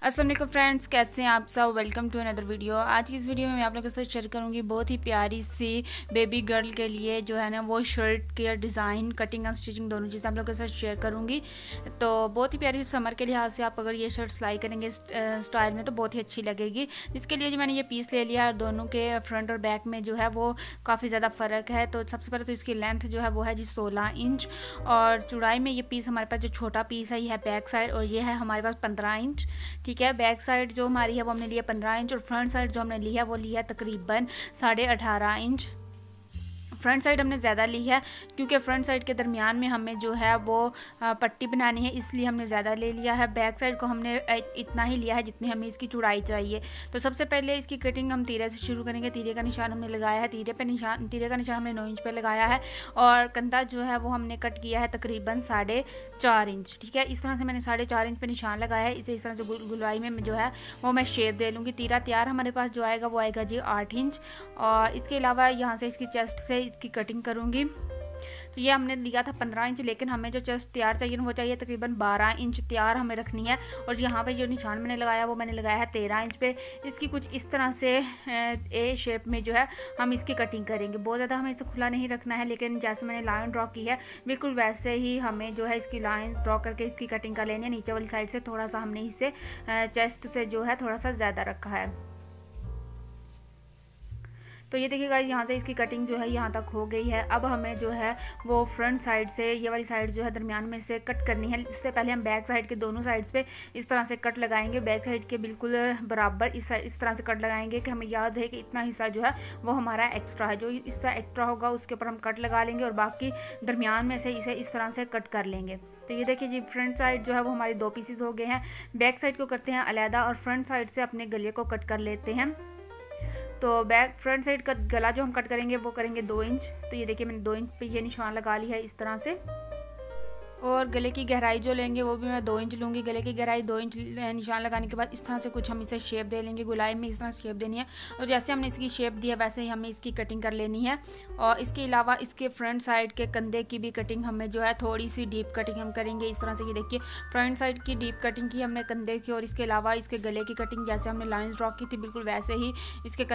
अस्सलाम वालेकुम फ्रेंड्स, कैसे हैं आप सब। Welcome to another video. आज की इस वीडियो में मैं आप लोगों के साथ शेयर करूंगी बहुत ही प्यारी सी बेबी गर्ल के लिए जो है ना वो शर्ट के डिज़ाइन, कटिंग और स्टिचिंग दोनों चीज़ें आप लोगों के साथ शेयर करूंगी। तो बहुत ही प्यारी समर के लिहाज से आप अगर ये शर्ट सिलाई करेंगे स्टाइल में तो बहुत ही अच्छी लगेगी। जिसके लिए जो मैंने ये पीस ले लिया, दोनों के फ्रंट और बैक में जो है वो काफ़ी ज़्यादा फ़र्क है। तो सबसे पहले तो इसकी लेंथ जो है वो है जी 16 इंच और चौड़ाई में ये पीस हमारे पास जो छोटा पीस है ये है बैक साइड और ये है हमारे पास 15 इंच। ठीक है, बैक साइड जो हमारी है वो हमने लिया 15 इंच और फ्रंट साइड जो हमने लिया वो लिया तकरीबन 18.5 इंच। फ्रंट साइड हमने ज़्यादा ली है क्योंकि फ्रंट साइड के दरमियान में हमें जो है वो पट्टी बनानी है, इसलिए हमने ज़्यादा ले लिया है। बैक साइड को हमने इतना ही लिया है जितनी हमें इसकी चौड़ाई चाहिए। तो सबसे पहले इसकी कटिंग हम तीरे से शुरू करेंगे। तीरे का निशान हमने लगाया है, तीरे का निशान हमने 9 इंच पे लगाया है और कंधा जो है वो हमने कट किया है तकरीबन 4.5 इंच। ठीक है, इस तरह से मैंने 4.5 इंच पे निशान लगाया है। इसे इस तरह से गुलाई में जो है वो मैं शेप दे लूँगी। तीरा तैयार हमारे पास जो आएगा वो आएगा जी 8 इंच और इसके अलावा यहाँ से इसकी चेस्ट से इसकी कटिंग करूँगी। तो ये हमने लिया था 15 इंच, लेकिन हमें जो चेस्ट तैयार चाहिए वो चाहिए तकरीबन 12 इंच तैयार हमें रखनी है। और यहाँ पे जो निशान मैंने लगाया वो मैंने लगाया है 13 इंच पे। इसकी कुछ इस तरह से ए शेप में जो है हम इसकी कटिंग करेंगे। बहुत ज़्यादा हमें इसे खुला नहीं रखना है, लेकिन जैसे मैंने लाइन ड्रॉ की है बिल्कुल वैसे ही हमें जो है इसकी लाइन ड्रॉ करके इसकी कटिंग कर लेनी है। नीचे वाली साइड से थोड़ा सा हमने इसे चेस्ट से जो है थोड़ा सा ज़्यादा रखा है। तो ये देखिएगा यहाँ से इसकी कटिंग जो है यहाँ तक हो गई है। अब हमें जो है वो फ्रंट साइड से ये वाली साइड जो है दरमियान में से कट करनी है। इससे पहले हम बैक साइड के दोनों साइड्स पे इस तरह से कट लगाएंगे। बैक साइड के बिल्कुल बराबर इस तरह से कट लगाएंगे कि हमें याद है कि इतना हिस्सा जो है वो हमारा एक्स्ट्रा है। जो हिस्सा एक्स्ट्रा होगा उसके ऊपर हम कट लगा लेंगे और बाकी दरमियान में से इसे इस तरह से कट कर लेंगे। तो ये देखिए जी फ्रंट साइड जो है वो हमारे 2 पीसेस हो गए हैं। बैक साइड को करते हैं अलहदा और फ्रंट साइड से अपने गले को कट कर लेते हैं। तो फ्रंट साइड का गला जो हम कट करेंगे वो करेंगे 2 इंच। तो ये देखिए मैंने 2 इंच पे ये निशान लगा लिया है इस तरह से। और गले की गहराई जो लेंगे वो भी मैं 2 इंच लूँगी। गले की गहराई 2 इंच निशान लगाने के बाद इस तरह से कुछ हम इसे शेप दे लेंगे। गुलाई में इस तरह से शेप देनी है और जैसे हमने इसकी शेप दी है वैसे ही हमें इसकी कटिंग कर लेनी है। और इसके अलावा इसके फ्रंट साइड के कंधे की भी कटिंग हमें जो है थोड़ी सी डीप कटिंग हम करेंगे इस तरह से। ये देखिए फ्रंट साइड की डीप कटिंग की हमने कंधे की और इसके अलावा इसके गले की कटिंग जैसे हमने लाइन्स ड्रॉ की थी बिल्कुल वैसे ही इसके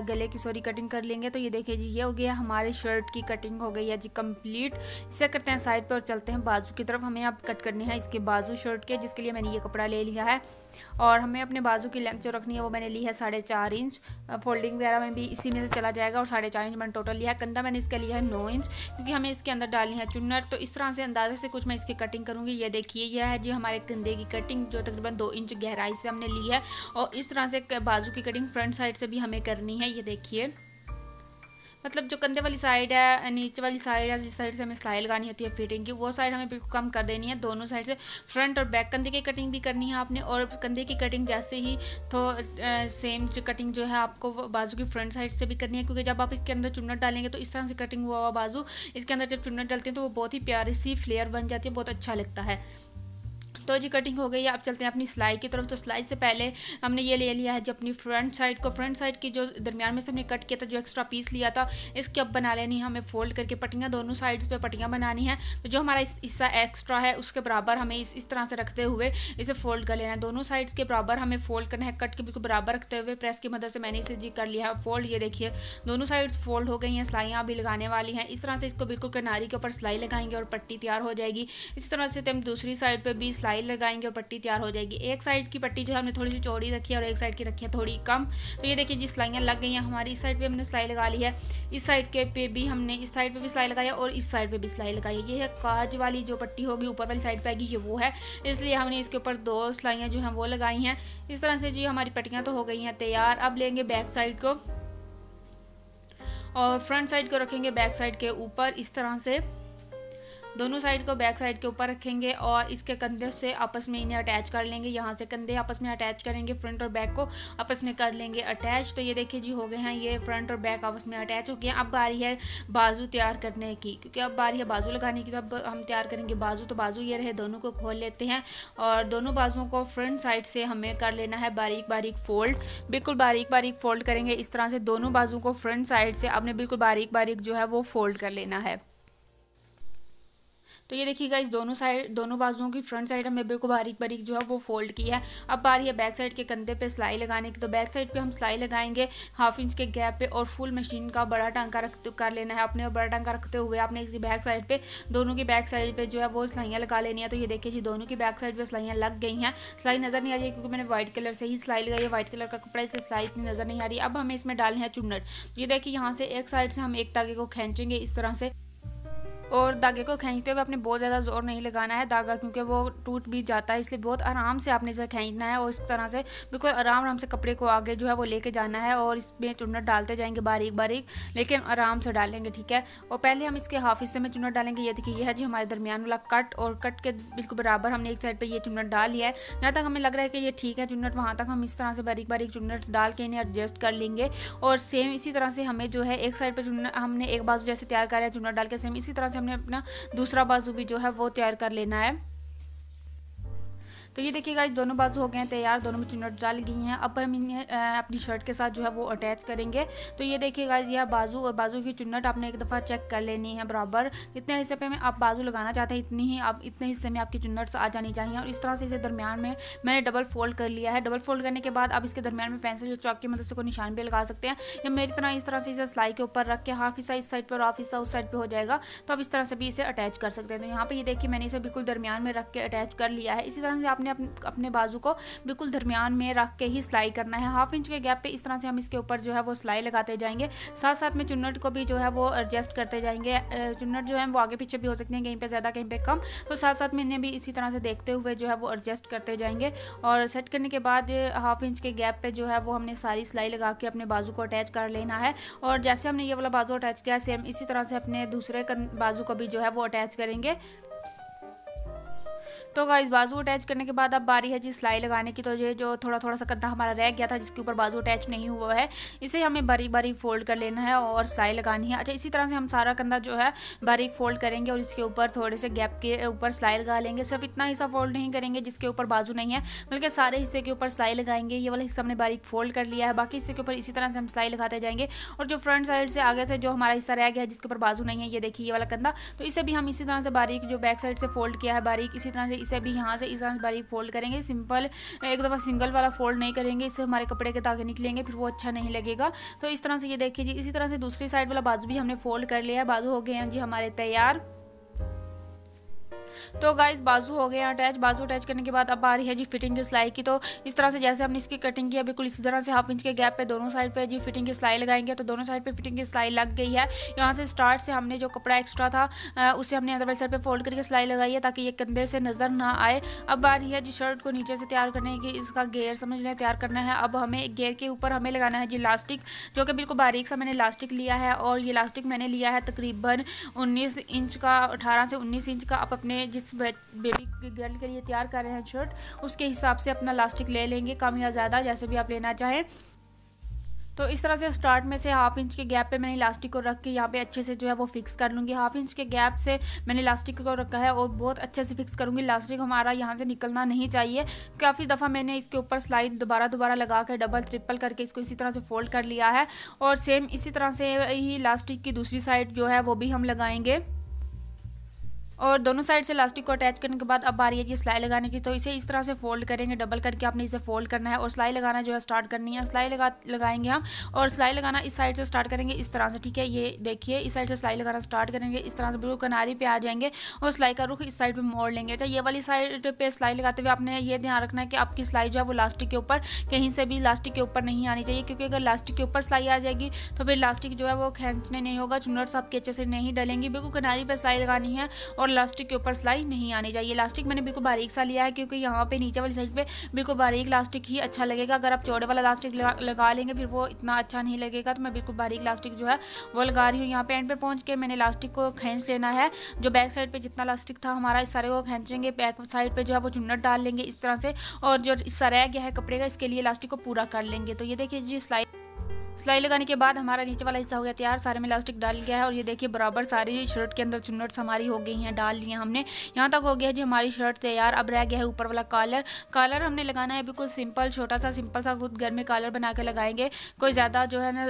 गले की कटिंग कर लेंगे। तो ये देखिए जी ये हो गया हमारे शर्ट की कटिंग हो गई है जी कंप्लीट। इसे करते हैं साइड पर और चलते हैं बाजू की तरफ। हमें अब कट करने हैं इसके बाजू शर्ट के, जिसके लिए मैंने ये कपड़ा ले लिया है और हमें अपने बाजू की लेंथ जो रखनी है वो मैंने ली है 4.5 इंच। फोल्डिंग वगैरह में भी इसी में से चला जाएगा और 4.5 इंच मैंने टोटल लिया है। कंधा मैंने इसका लिया है 9 इंच क्योंकि हमें इसके अंदर डालनी है चुन्नट। तो इस तरह से अंदाजे से कुछ मैं इसकी कटिंग करूँगी। ये देखिए यह है जी हमारे कंधे की कटिंग जो तकरीबन 2 इंच गहराई से हमने ली है और इस तरह से बाजू की कटिंग फ्रंट साइड से भी हमें करनी है। ये देखिए मतलब जो कंधे वाली साइड है, नीचे वाली साइड है, जिस साइड से हमें सिलाई लगानी होती है फिटिंग की, वो साइड हमें बिल्कुल कम कर देनी है। दोनों साइड से फ्रंट और बैक कंधे की कटिंग भी करनी है आपने। और कंधे की कटिंग जैसे ही तो सेम कटिंग जो है आपको बाजू की फ्रंट साइड से भी करनी है, क्योंकि जब आप इसके अंदर चुन्नट डालेंगे तो इस तरह से कटिंग हुआ बाजू इसके अंदर जब चुन्नट डालते हैं तो वो बहुत ही प्यारी सी फ्लेयर बन जाती है, बहुत अच्छा लगता है। तो जी कटिंग हो गई है। अब चलते हैं अपनी सिलाई की तरफ। तो सिलाई से पहले हमने ये ले लिया है जो अपनी फ्रंट साइड की जो दरमियान में से हमने कट किया था, जो एक्स्ट्रा पीस लिया था, इसकी अब बना लेनी है हमें फोल्ड करके पट्टियाँ। दोनों साइड्स पे पट्टियाँ बनानी है। तो जो हमारा हिस्सा एक्स्ट्रा है उसके बराबर हमें इस तरह से रखते हुए इसे फोल्ड कर लेना है। दोनों साइड्स के बराबर हमें फोल्ड करना है, कट के बिल्कुल बराबर रखते हुए प्रेस की मदद से मैंने इसे जी कर लिया है फोल्ड। ये देखिए दोनों साइड्स फोल्ड हो गई हैं। सिलाइयाँ भी लगाने वाली हैं। इस तरह से इसको बिल्कुल किनारी के ऊपर सिलाई लगाएंगे और पट्टी तैयार हो जाएगी। इस तरह से हम दूसरी साइड पर भी सिलाई लगाएंगे और पट्टी तैयार हो जाएगी। एक साइड की पट्टी जो है हमने थोड़ी सी चौड़ी रखी है और एक साइड की रखी है थोड़ी कम। तो ये देखिए जी सिलाइयाँ लग गई हैं हमारी। इस साइड पे हमने सिलाई लगा ली है, इस साइड के पे भी हमने इस साइड पे भी सिलाई लगाई है और इस साइड पे भी सिलाई लगाई है। ये है काज वाली जो पट्टी होगी ऊपर वाली साइड पे आएगी, ये वो है, इसलिए हमने इसके ऊपर 2 सिलाइयाँ जो हैं वो लगाई हैं। इस तरह से जी हमारी पट्टियाँ तो हो गई हैं तैयार। अब लेंगे बैक साइड को और फ्रंट साइड को रखेंगे बैक साइड के ऊपर इस तरह से। दोनों साइड को बैक साइड के ऊपर रखेंगे और इसके कंधे से आपस में इन्हें अटैच कर लेंगे। यहाँ से कंधे आपस में अटैच करेंगे, फ्रंट और बैक को आपस में कर लेंगे अटैच। तो ये देखिए जी हो गए हैं ये फ्रंट और बैक आपस में अटैच हो गए हैं। अब बारी है बाजू तैयार करने की, क्योंकि अब बारी है बाजू लगाने की। तो अब हम तैयार करेंगे बाजू। तो बाजू ये रहे, दोनों को खोल लेते हैं और दोनों बाजुओं को फ्रंट साइड से हमें कर लेना है बारीक बारीक फोल्ड। बिल्कुल बारीक बारीक फोल्ड करेंगे इस तरह से। दोनों बाजुओं को फ्रंट साइड से आपने बिल्कुल बारीक बारीक जो है वो फोल्ड कर लेना है। तो ये देखिए गाइस दोनों बाजुओं की फ्रंट साइड हमने बिल्कुल बारीक बारीक जो है वो फोल्ड की है। अब बारी है बैक साइड के कंधे पे सिलाई लगाने की। तो बैक साइड पे हम सिलाई लगाएंगे 1/2 इंच के गैप पे और फुल मशीन का बड़ा टांका कर लेना है अपने। और बड़ा टांका रखते हुए आपने इसकी बैक साइड पे दोनों की बैक साइड पे जो है वो सिलाइयाँ लगा लेनी है। तो ये देखिए जी दोनों की बैक साइड पे सिलाइयाँ लग गई हैं। सिलाई नज़र नहीं आ रही है क्योंकि मैंने व्हाइट कलर से ही सिलाई लगाई है, व्हाइट कलर का कपड़ा, इसलिए सिलाई इतनी नज़र नहीं आ रही। अब हमें इसमें डालने हैं चुन्नट। तो ये देखिए यहाँ से एक साइड से हम एक धागे को खींचेंगे इस तरह से, और धागे को खींचते हुए आपने बहुत ज़्यादा जोर नहीं लगाना है धागा, क्योंकि वो टूट भी जाता है, इसलिए बहुत आराम से आपने इसे खींचना है और इस तरह से बिल्कुल आराम से कपड़े को आगे जो है वो लेके जाना है। और इसमें चुन्नट डालते जाएंगे बारीक बारीक, लेकिन आराम से डालेंगे, ठीक है। और पहले हम इसके हाफ हिस्से में चुन्नट डालेंगे। ये देखिए ये है जी हमारे दरमियान वाला कट, और कट के बिल्कुल बराबर हमने एक साइड पर ये चुन्नट डाल लिया है। जहाँ तक हमें लग रहा है कि ये ठीक है चुन्नट, वहाँ तक हम इस तरह से बारीक बारीक चुन्नट डाल के इन्हें एडजस्ट कर लेंगे। और सेम इसी तरह से हमें जो है एक साइड पर चुन्नट, हमने एक बाजू जैसे तैयार करा है चुन्नट डाल के, सेम इसी तरह से हमने अपना दूसरा बाजू भी जो है वो तैयार कर लेना है। तो ये देखिए गाइस दोनों बाजू हो गए हैं तैयार, दोनों में चुन्नट डाल गई हैं। अब हम इन्हें अपनी शर्ट के साथ जो है वो अटैच करेंगे। तो ये देखिए गाइस यह बाजू और बाजू की चुन्नट आपने एक दफ़ा चेक कर लेनी है बराबर। जितने हिस्से पे में आप बाजू लगाना चाहते हैं इतने हिस्से में आपकी चुन्नट आ जानी चाहिए। और इस तरह से इसे दरमियान में मैंने डबल फोल्ड कर लिया है। डबल फोल्ड करने के बाद आप इसके दरमियान में पेंसिल या चौक की मदद से कोई निशान भी लगा सकते हैं, या मेरी तरह इस तरह से इसे सिलाई के ऊपर रख के हाफ हिस्सा इस साइड पर और हाफ हिस्सा उस साइड पर हो जाएगा। तो आप इस तरह से भी इसे अटैच कर सकते हैं। तो यहाँ पर ये देखिए मैंने इसे बिल्कुल दरमियान में रख के अटैच कर लिया है। इसी तरह से आपने अपने बाजू को बिल्कुल दरमियान में रख के ही सिलाई करना है। 1/2 इंच के गैप पे इस तरह से हम इसके ऊपर जो है वो सिलाई लगाते जाएंगे। साथ साथ में चुन्नट को भी जो है वो एडजस्ट करते जाएंगे। चुन्नट जो है वो आगे पीछे भी हो सकते हैं, कहीं पे ज़्यादा कहीं पे कम, तो साथ साथ में इन्हें भी इसी तरह से देखते हुए जो है वो एडजस्ट करते जाएंगे। और सेट करने के बाद 1/2 इंच के गैप पे जो है वो हमने सारी सिलाई लगा के अपने बाजू को अटैच कर लेना है। और जैसे हमने ये वाला बाजू अटैच किया सेम इसी तरह से अपने दूसरे बाजू को भी जो है वो अटैच करेंगे। तो गाइस बाजू अटैच करने के बाद अब बारी है जी सिलाई लगाने की। तो ये जो थोड़ा थोड़ा सा कंधा हमारा रह गया था जिसके ऊपर बाजू अटैच नहीं हुआ है, इसे हमें बारीक बारीक फोल्ड कर लेना है और सिलाई लगानी है। अच्छा इसी तरह से हम सारा कंधा जो है बारीक फोल्ड करेंगे और इसके ऊपर थोड़े से गैप के ऊपर सिलाई लगा लेंगे। सिर्फ इतना हिस्सा फोल्ड नहीं करेंगे जिसके ऊपर बाजू नहीं है, बल्कि सारे हिस्से के ऊपर सिलाई लगाएंगे। ये वाला हिस्सा हमने बारीक फोल्ड कर लिया है, बाकी हिस्से के ऊपर इसी तरह से हम सिलाई लगाते जाएंगे। और जो फ्रंट साइड से आगे से जो हमारा हिस्सा रह गया है जिसके ऊपर बाजू नहीं है, ये देखिए ये वाला कंधा, तो इसे भी हम इसी तरह से बारीक जो बैक साइड से फोल्ड किया है बारीक, इसी तरह से इसे भी यहाँ से बारीक फोल्ड करेंगे। सिंपल एक दफ़ा सिंगल वाला फोल्ड नहीं करेंगे, इससे हमारे कपड़े के धागे निकलेंगे, फिर वो अच्छा नहीं लगेगा। तो इस तरह से ये देखिए जी इसी तरह से दूसरी साइड वाला बाजू भी हमने फोल्ड कर लिया है। बाजू हो गए हैं जी हमारे तैयार। तो गाइस बाजू हो गए हैं अटैच। बाजू अटैच करने के बाद अब आ रही है जी फिटिंग की सिलाई की। तो इस तरह से जैसे हमने इसकी कटिंग की है बिल्कुल इसी तरह से 1/2 इंच के गैप पे दोनों साइड पे जी फिटिंग की सिलाई लगाएंगे। तो दोनों साइड पे फिटिंग की सिलाई लग गई है। यहाँ से स्टार्ट से हमने जो कपड़ा एक्स्ट्रा था उसे हमने अंदर वाली साइड पे फोल्ड करके सिलाई लगाई है ताकि ये कंधे से नजर ना आए। अब आ रही है जी शर्ट को नीचे से तैयार करने की, इसका घेर समझ लें तैयार करना है। अब हमें घेर के ऊपर हमें लगाना है जी इलास्टिक, जो कि बिल्कुल बारीक सा मैंने इलास्टिक लिया है। और ये इलास्टिक मैंने लिया है तकरीबन 19 इंच का, 18 से 19 इंच का। आप अपने जिस बेबी गर्ल के लिए तैयार कर रहे हैं शर्ट उसके हिसाब से अपना इलास्टिक ले लेंगे, कम या ज़्यादा जैसे भी आप लेना चाहें। तो इस तरह से स्टार्ट में से 1/2 इंच के गैप पे मैंने इलास्टिक को रख के यहाँ पे अच्छे से जो है वो फिक्स कर लूँगी। 1/2 इंच के गैप से मैंने इलास्टिक को रखा है और बहुत अच्छे से फिक्स करूँगी। इलास्टिक हमारा यहाँ से निकलना नहीं चाहिए। काफ़ी दफ़ा मैंने इसके ऊपर सिलाई दोबारा लगा के डबल ट्रिपल करके इसको इसी तरह से फोल्ड कर लिया है। और सेम इसी तरह से ही इलास्टिक की दूसरी साइड जो है वो भी हम लगाएंगे। और दोनों साइड से इलास्टिक को अटैच करने के बाद अब बारी है जी सिलाई लगाने की। तो इसे इस तरह से फोल्ड करेंगे, डबल करके आपने इसे फोल्ड करना है और सिलाई लगाना जो है स्टार्ट करनी है। सिलाई लगाएंगे हम, और सिलाई लगाना इस साइड से स्टार्ट करेंगे इस तरह से, ठीक है। ये देखिए इस साइड से सिलाई लगाना स्टार्ट करेंगे, इस तरह से बिल्कुल किनारे पे आ जाएंगे और सिलाई का रुख इस साइड पे मोड़ लेंगे। अच्छा ये वाली साइड पे सिलाई लगाते हुए आपने ये ध्यान रखना है कि आपकी सिलाई जो है वो इलास्टिक के ऊपर कहीं से भी इलास्टिक के ऊपर नहीं आनी चाहिए, क्योंकि अगर इलास्टिक के ऊपर सिलाई आ जाएगी तो फिर इलास्टिक जो है वो खींचने नहीं होगा, चुन्नट आपके अच्छे से नहीं डलेंगी। बिल्कुल किनारे पे सिलाई लगानी है और इलास्टिक के ऊपर सिलाई नहीं आनी चाहिए। इलास्टिक मैंने बिल्कुल बारीक सा लिया है क्योंकि यहाँ पे नीचे वाली साइड पे बिल्कुल बारीक इलास्टिक ही अच्छा लगेगा। अगर आप चौड़े वाला इलास्टिक लगा लेंगे फिर वो इतना अच्छा नहीं लगेगा। तो मैं बिल्कुल बारीक इलास्टिक जो है वो लगा रही हूँ। यहाँ पे एंड पे पहुँच के मैंने इलास्टिक को खींच लेना है। जो बैक साइड पे जितना इलास्टिक था हमारा इस सारे को खींचेंगे, बैक साइड पे जो है वो चुन्नट डाल लेंगे इस तरह से, और जो हिस्सा रह गया है कपड़े का इसके लिए इलास्टिक को पूरा कर लेंगे। तो ये देखिए जी सिलाई लगाने के बाद हमारा नीचे वाला हिस्सा हो गया तैयार, सारे में इलास्टिक डाल गया है और ये देखिए बराबर सारी शर्ट के अंदर चुन्नट्स हमारी हो गई हैं, डाल लिया हमने। यहाँ तक हो गया जी हमारी शर्ट तैयार। अब रह गया है ऊपर वाला कॉलर। कॉलर हमने लगाना है बिल्कुल सिंपल, छोटा सा सिंपल सा खुद घर में कॉलर बना के लगाएंगे। कोई ज़्यादा जो है ना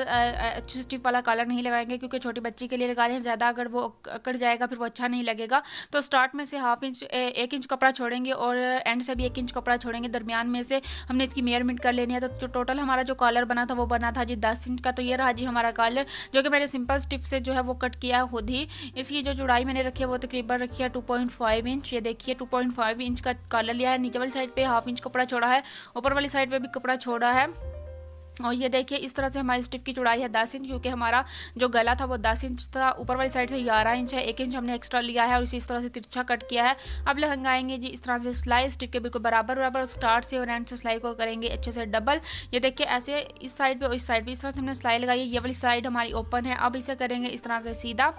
अच्छी स्टिफ वाला कॉलर नहीं लगाएंगे, क्योंकि छोटी बच्ची के लिए लगा रहे हैं। ज़्यादा अगर वो अकड़ जाएगा फिर वो अच्छा नहीं लगेगा। तो स्टार्ट में से 1 इंच कपड़ा छोड़ेंगे और एंड से भी 1 इंच कपड़ा छोड़ेंगे। दरमियान में से हमने इसकी मेजरमेंट कर लेनी है। तो टोटल हमारा जो कॉलर बना था वो बना था जी 10 इंच का। तो ये रहा जी हमारा कॉलर, जो कि मैंने सिंपल स्टिप से जो है वो कट किया है खुद ही। इसकी जो चौड़ाई मैंने रखी है वो तकरीबन रखी है 2.5 इंच। ये देखिए 2.5 इंच का कॉलर लिया है। नीचे वाली साइड पे 1/2 इंच कपड़ा छोड़ा है, ऊपर वाली साइड पे भी कपड़ा छोड़ा है। और ये देखिए इस तरह से हमारी स्टिप की चौड़ाई है 10 इंच, क्योंकि हमारा जो गला था वो 10 इंच था। ऊपर वाली साइड से 11 इंच है, 1 इंच हमने एक्स्ट्रा लिया है और इसी तरह से तिरछा कट किया है। अब लगाएंगे जी इस तरह से सिलाई स्टिप के बिल्कुल बराबर बराबर, स्टार्ट से और एंड से सिलाई को करेंगे अच्छे से डबल। ये देखिए ऐसे इस साइड पे और इस साइड पे इस तरह से हमने सिलाई लगाई है। ये वाली साइड हमारी ओपन है। अब इसे करेंगे इस तरह से सीधा,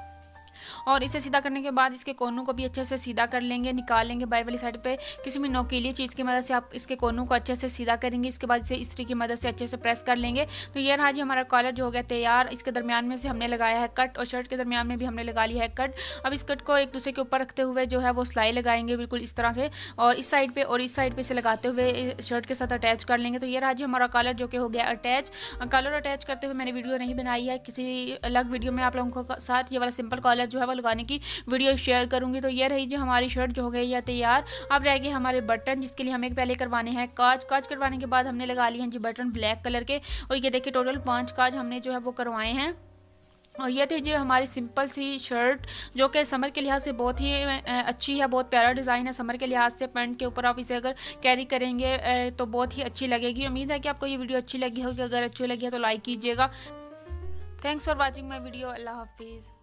और इसे सीधा करने के बाद इसके कोनों को भी अच्छे से सीधा कर लेंगे, निकाल लेंगे बाहर वाली साइड पे। किसी भी नोकीली चीज़ की मदद से आप इसके कोनों को अच्छे से सीधा करेंगे। इसके बाद इसे इस्त्री की मदद से अच्छे से प्रेस कर लेंगे। तो ये रहा जी हमारा कॉलर जो हो गया तैयार। इसके दरमियान में से हमने लगाया है कट और शर्ट के दरमियान में भी हमने लगा लिया है कट। अब इस कट को एक दूसरे के ऊपर रखते हुए जो है वो सिलाई लगाएंगे बिल्कुल इस तरह से, और इस साइड पे और इस साइड पे से लगाते हुए शर्ट के साथ अटैच कर लेंगे। तो ये रहा जी हमारा कॉलर जो कि हो गया अटैच। कॉलर अटैच करते हुए मैंने वीडियो नहीं बनाई है, किसी अलग वीडियो में आप लोगों के साथ ये वाला सिंपल कॉलर जो है वो लगाने की वीडियो शेयर करूंगी। तो ये रही जो हमारी शर्ट जो हो गई है तैयार। अब रह गए हमारे बटन, जिसके लिए हमें पहले करवाने हैं काज। काज करवाने के बाद हमने लगा लिए हैं जी बटन ब्लैक कलर के, और ये देखिए टोटल 5 काज हमने जो है वो करवाए हैं। और ये थी जो हमारी सिंपल सी शर्ट, जो कि समर के लिहाज से बहुत ही अच्छी है, बहुत प्यारा डिज़ाइन है। समर के लिहाज से पैंट के ऊपर आप इसे अगर कैरी करेंगे तो बहुत ही अच्छी लगेगी। उम्मीद है कि आपको ये वीडियो अच्छी लगी होगी। अगर अच्छी लगी है तो लाइक कीजिएगा। Thanks for watching my video. अल्लाह हाफिज़।